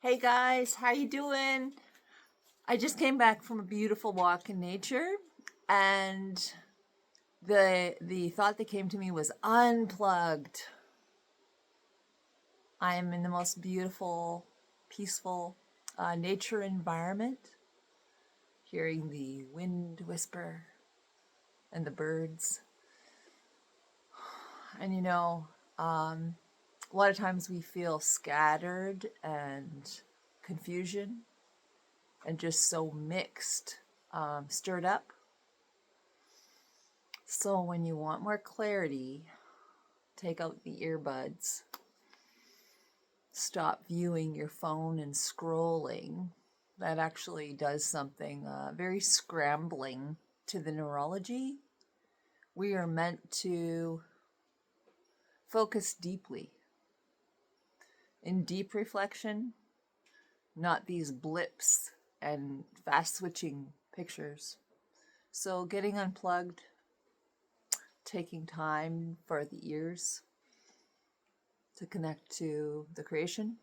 Hey guys, how you doing? I just came back from a beautiful walk in nature, and the thought that came to me was unplugged. I am in the most beautiful, peaceful nature environment, hearing the wind whisper and the birds. And a lot of times we feel scattered and confusion and just so mixed, stirred up. So when you want more clarity, take out the earbuds. Stop viewing your phone and scrolling. That actually does something very scrambling to the neurology. We are meant to focus deeply, in deep reflection, not these blips and fast switching pictures. So getting unplugged, taking time for the ears to connect to the creation,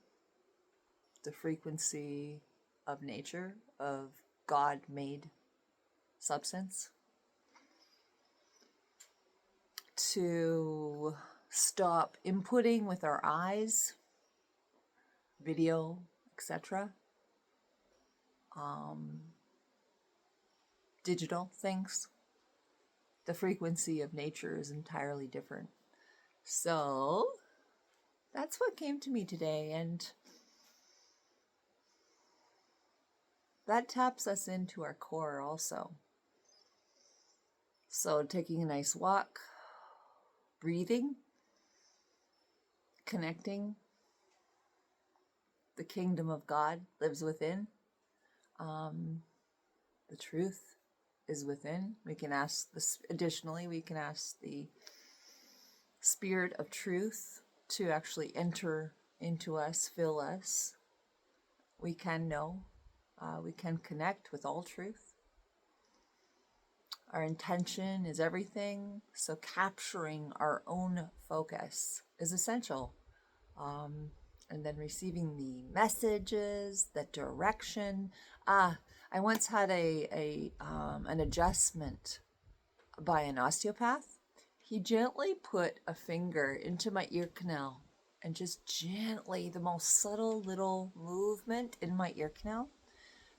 the frequency of nature, of God-made substance, to stop inputting with our eyes, video, etc., digital things. The frequency of nature is entirely different. So that's what came to me today, and that taps us into our core also. So taking a nice walk, breathing, connecting. The kingdom of God lives within. The truth is within. We can ask this. Additionally, we can ask the spirit of truth to actually enter into us, fill us. We can know. We can connect with all truth. Our intention is everything. So capturing our own focus is essential. And then receiving the messages, the direction. I once had an adjustment by an osteopath. He gently put a finger into my ear canal and just gently, the most subtle little movement in my ear canal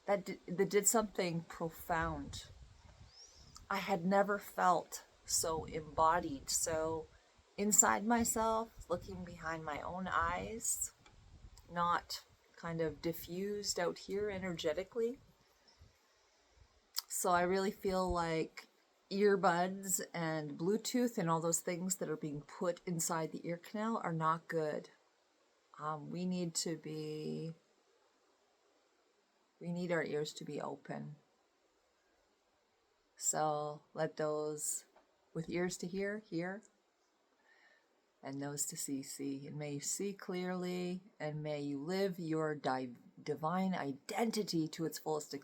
that did something profound. I had never felt so embodied, so inside myself, looking behind my own eyes, not kind of diffused out here energetically. So I really feel like earbuds and Bluetooth and all those things that are being put inside the ear canal are not good. We need our ears to be open. So let those with ears to hear, and those to see. And may you see clearly, and may you live your divine identity to its fullest extent.